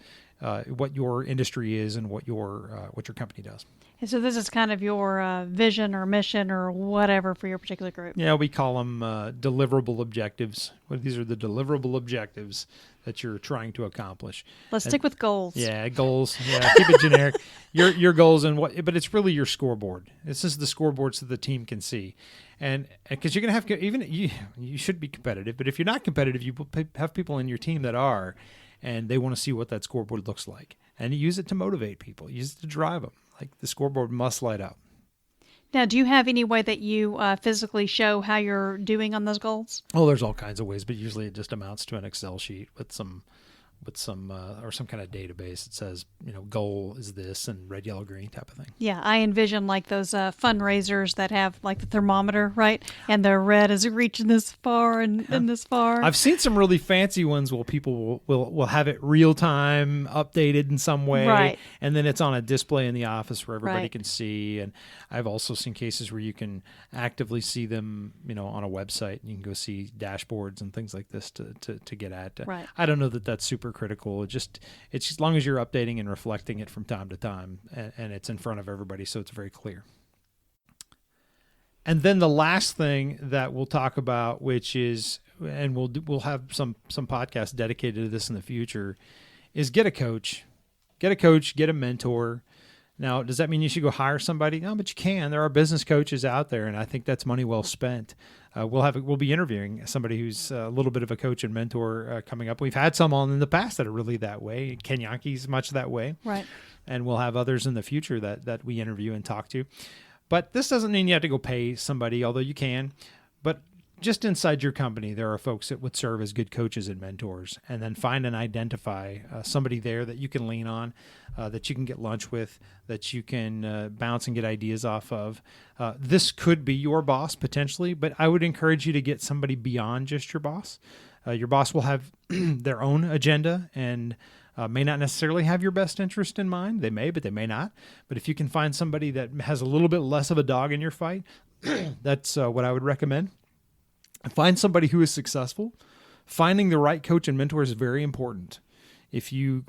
your industry is and what your company does. And so this is kind of your vision or mission or whatever for your particular group. Yeah, we call them deliverable objectives. Well, these are the deliverable objectives that you're trying to accomplish. Let's stick with goals. Yeah, goals. Yeah, keep it generic. Your goals and but it's really your scoreboard. This is the scoreboard so the team can see, and because you're gonna have you should be competitive. But if you're not competitive, you have people in your team that are, and they want to see what that scoreboard looks like, and you use it to motivate people. Use it to drive them. Like the scoreboard must light up. Now, do you have any way that you physically show how you're doing on those goals? Oh, there's all kinds of ways, but usually it just amounts to an Excel sheet with some with some or some kind of database that says, goal is this and red, yellow, green type of thing. Yeah, I envision like those fundraisers that have like the thermometer, right? And the red is reaching this far and this far. I've seen some really fancy ones where people will have it real time updated in some way. Right. And then it's on a display in the office where everybody Right. can see. And I've also seen cases where you can actively see them, on a website. You can go see dashboards and things like this to get at. Right. I don't know that that's super critical. It's just as long as you're updating and reflecting it from time to time, and it's in front of everybody, so it's very clear. And then the last thing that we'll talk about, which is, and we'll have some podcasts dedicated to this in the future, is get a coach, get a mentor. Now, does that mean you should go hire somebody? No, but you can. There are business coaches out there, and I think that's money well spent. We'll be interviewing somebody who's a little bit of a coach and mentor coming up. We've had some on in the past that are really that way. Ken Yankee's much that way. Right. And we'll have others in the future that we interview and talk to. But this doesn't mean you have to go pay somebody, although you can. But just inside your company, there are folks that would serve as good coaches and mentors, and then find and identify somebody there that you can lean on, that you can get lunch with, that you can bounce and get ideas off of. This could be your boss potentially, but I would encourage you to get somebody beyond just your boss. Your boss will have their own agenda and may not necessarily have your best interest in mind. They may, but they may not. But if you can find somebody that has a little bit less of a dog in your fight, that's what I would recommend. Find somebody who is successful. Finding the right coach and mentor is very important. If you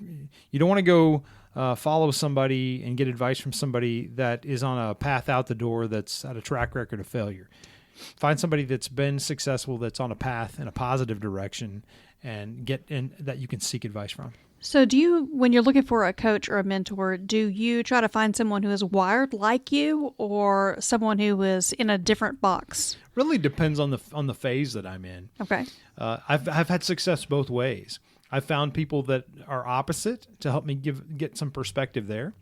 don't want to go follow somebody and get advice from somebody that is on a path out the door that's at a track record of failure. Find somebody that's been successful, that's on a path in a positive direction, and that you can seek advice from. So when you're looking for a coach or a mentor, do you try to find someone who is wired like you or someone who is in a different box? Really depends on the phase that I'm in. Okay. I've had success both ways. I've found people that are opposite to help me get some perspective there.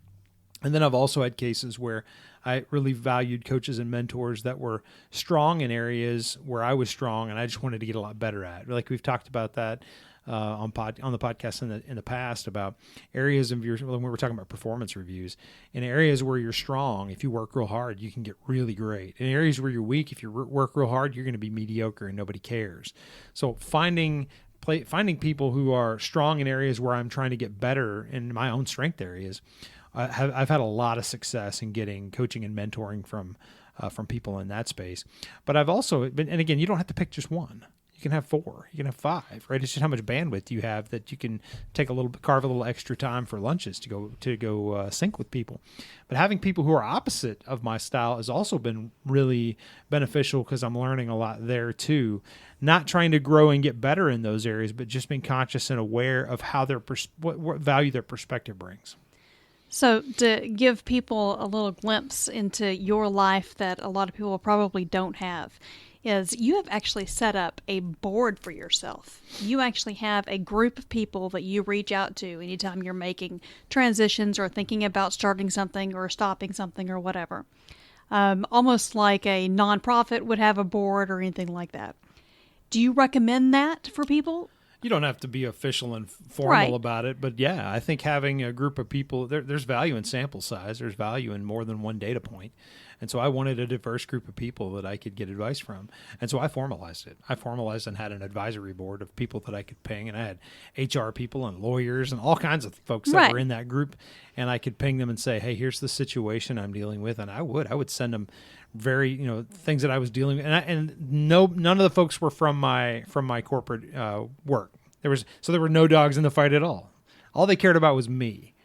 And then I've also had cases where I really valued coaches and mentors that were strong in areas where I was strong and I just wanted to get a lot better at. Like we've talked about that on the podcast in the past about areas of when we were talking about performance reviews. In areas where you're strong, if you work real hard, you can get really great. In areas where you're weak, if you work real hard, you're going to be mediocre and nobody cares. So finding people who are strong in areas where I'm trying to get better in my own strength areas. I've had a lot of success in getting coaching and mentoring from people in that space. But I've also been, and again, you don't have to pick just one. You can have 4, you can have 5, right? It's just how much bandwidth you have that you can carve a little extra time for lunches to go sync with people. But having people who are opposite of my style has also been really beneficial because I'm learning a lot there too. Not trying to grow and get better in those areas, but just being conscious and aware of how what value their perspective brings. So to give people a little glimpse into your life that a lot of people probably don't have is you have actually set up a board for yourself. You actually have a group of people that you reach out to anytime you're making transitions or thinking about starting something or stopping something or whatever. Almost like a nonprofit would have a board or anything like that. Do you recommend that for people? You don't have to be official and formal about it, but yeah, I think having a group of people, there's value in sample size. There's value in more than one data point. And so I wanted a diverse group of people that I could get advice from. And so I formalized it. I formalized and had an advisory board of people that I could ping. And I had HR people and lawyers and all kinds of folks that were in that group. And I could ping them and say, hey, here's the situation I'm dealing with. And I would send them very, things that I was dealing with. None of the folks were from my corporate work. There were no dogs in the fight at all. All they cared about was me.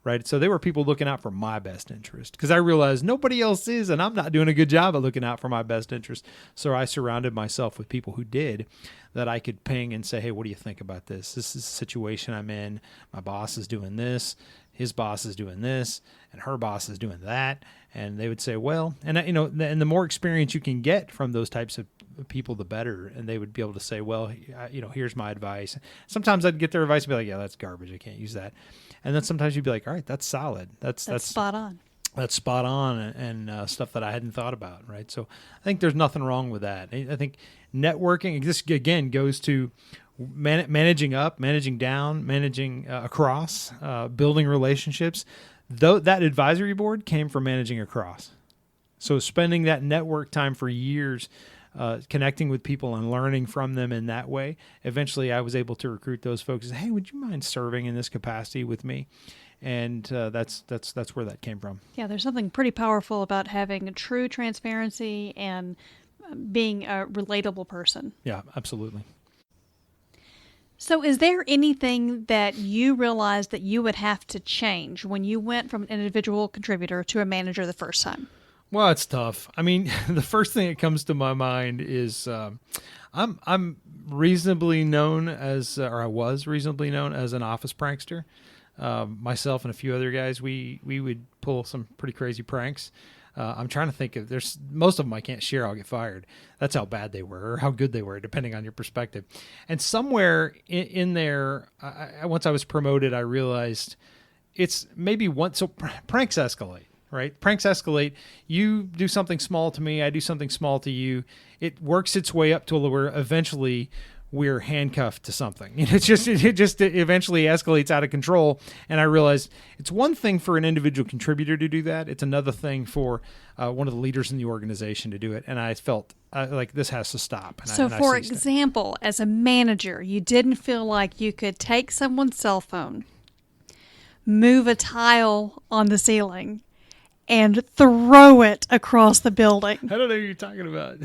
Right. So they were people looking out for my best interest because I realized nobody else is, and I'm not doing a good job at looking out for my best interest. So I surrounded myself with people who did, that I could ping and say, hey, what do you think about this? This is the situation I'm in. My boss is doing this. His boss is doing this, and her boss is doing that. And they would say, well, and the more experience you can get from those types of people, the better. And they would be able to say, well, here's my advice. Sometimes I'd get their advice and be like, yeah, that's garbage. I can't use that. And then sometimes you'd be like, all right, that's solid. That's spot on. That's spot on and stuff that I hadn't thought about, right? So I think there's nothing wrong with that. I think networking, this again goes to managing up, managing down, managing across, building relationships. Though that advisory board came from managing across. So spending that network time for years, connecting with people and learning from them in that way. Eventually, I was able to recruit those folks. Hey, would you mind serving in this capacity with me? And that's where that came from. Yeah, there's something pretty powerful about having true transparency and being a relatable person. Yeah, absolutely. So is there anything that you realized that you would have to change when you went from an individual contributor to a manager the first time? Well, it's tough. I mean, the first thing that comes to my mind is I'm reasonably known as, or I was reasonably known as an office prankster. Myself and a few other guys, we would pull some pretty crazy pranks. I'm trying to think of, there's most of them I can't share. I'll get fired. That's how bad they were or how good they were, depending on your perspective. And somewhere in there, once I was promoted, I realized it's maybe so pranks escalate, right? Pranks escalate. You do something small to me. I do something small to you. It works its way up to where eventually we're handcuffed to something. It just eventually escalates out of control. And I realized it's one thing for an individual contributor to do that. It's another thing for one of the leaders in the organization to do it. And I felt like this has to stop. So for example, as a manager, you didn't feel like you could take someone's cell phone, move a tile on the ceiling, and throw it across the building. I don't know what you're talking about.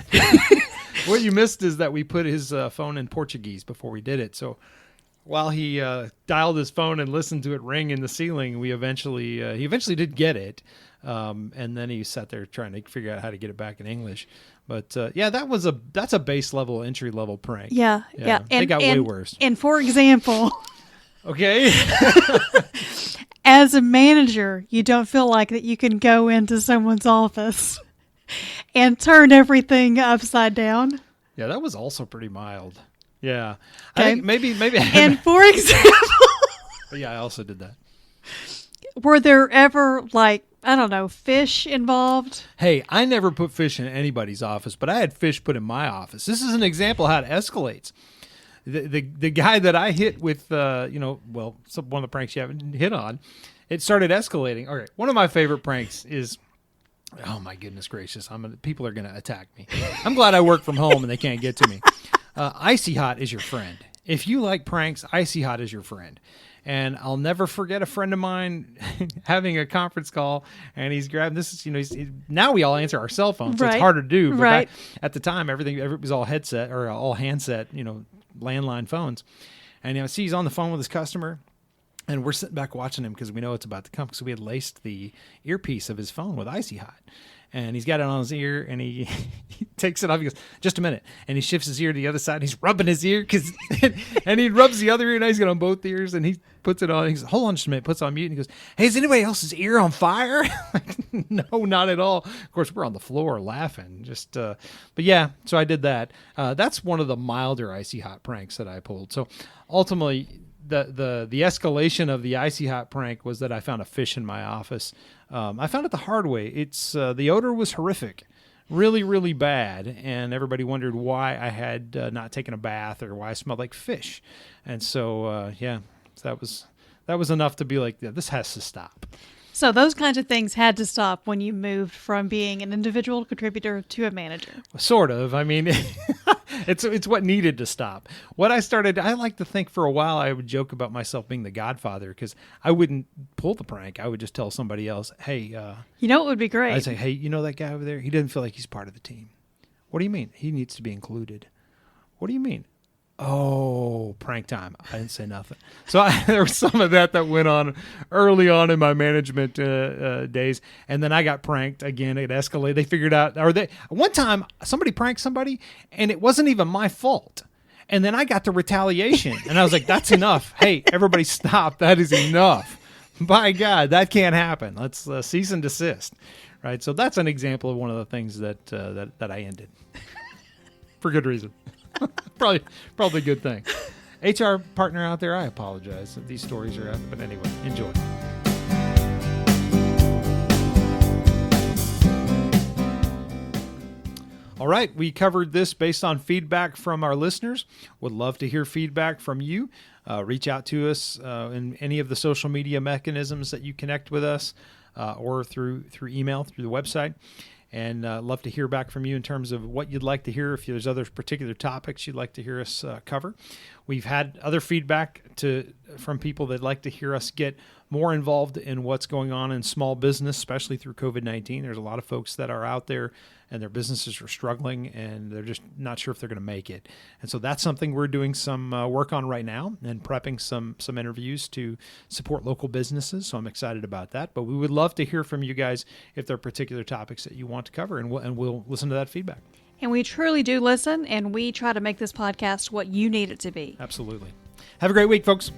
What you missed is that we put his phone in Portuguese before we did it. So while he dialed his phone and listened to it ring in the ceiling, he eventually did get it. And then he sat there trying to figure out how to get it back in English. But yeah, that's a base level, entry level prank. Yeah. They got way worse. And for example, okay. As a manager, you don't feel like that you can go into someone's office and turn everything upside down. Yeah, that was also pretty mild. Yeah. Okay. I think maybe. And for example. But yeah, I also did that. Were there ever, fish involved? Hey, I never put fish in anybody's office, but I had fish put in my office. This is an example of how it escalates. The guy that I hit with, one of the pranks you haven't hit on, it started escalating. All right, one of my favorite pranks is, oh my goodness gracious, people are going to attack me. I'm glad I work from home and they can't get to me. Icy Hot is your friend. If you like pranks, Icy Hot is your friend. And I'll never forget a friend of mine having a conference call, and he's grabbing this. Now we all answer our cell phones, so it's harder to do. But right. At the time, everything was all headset or all handset, landline phones. And he's on the phone with his customer, and we're sitting back watching him because we know it's about to come. So we had laced the earpiece of his phone with Icy Hot. And he's got it on his ear, and he takes it off. He goes, just a minute. And he shifts his ear to the other side, and he's rubbing his ear, and he rubs the other ear, and now he's got it on both ears, and he puts it on. He goes, hold on just a minute, puts it on mute, and he goes, hey, is anybody else's ear on fire? No, not at all. Of course, we're on the floor laughing. But yeah, so I did that. That's one of the milder Icy Hot pranks that I pulled. So ultimately, the escalation of the Icy Hot prank was that I found a fish in my office. I found it the hard way. It's the odor was horrific, really, really bad, and everybody wondered why I had not taken a bath or why I smelled like fish. And so, that was enough to be like, yeah, this has to stop. So those kinds of things had to stop when you moved from being an individual contributor to a manager. Sort of. I mean, it's what needed to stop. I like to think for a while I would joke about myself being the Godfather because I wouldn't pull the prank. I would just tell somebody else, hey. What would be great? I'd say, hey, that guy over there? He doesn't feel like he's part of the team. What do you mean? He needs to be included. What do you mean? Oh, prank time. I didn't say nothing. So there was some of that went on early on in my management days. And then I got pranked again. It escalated. They figured out, one time somebody pranked somebody and it wasn't even my fault. And then I got the retaliation and I was like, that's enough. Hey, everybody stop. That is enough. By God, that can't happen. Let's cease and desist. Right. So that's an example of one of the things that I ended for good reason. Probably a good thing. HR partner out there, I apologize if these stories are out, but anyway, enjoy. All right, we covered this based on feedback from our listeners. Would love to hear feedback from you. Reach out to us in any of the social media mechanisms that you connect with us, or through email, through the website. And love to hear back from you in terms of what you'd like to hear, if there's other particular topics you'd like to hear us cover. We've had other feedback from people that like to hear us get more involved in what's going on in small business, especially through COVID-19. There's a lot of folks that are out there and their businesses are struggling and they're just not sure if they're going to make it. And so that's something we're doing some work on right now and prepping some interviews to support local businesses. So I'm excited about that. But we would love to hear from you guys if there are particular topics that you want to cover, and we'll listen to that feedback. And we truly do listen, and we try to make this podcast what you need it to be. Absolutely. Have a great week, folks.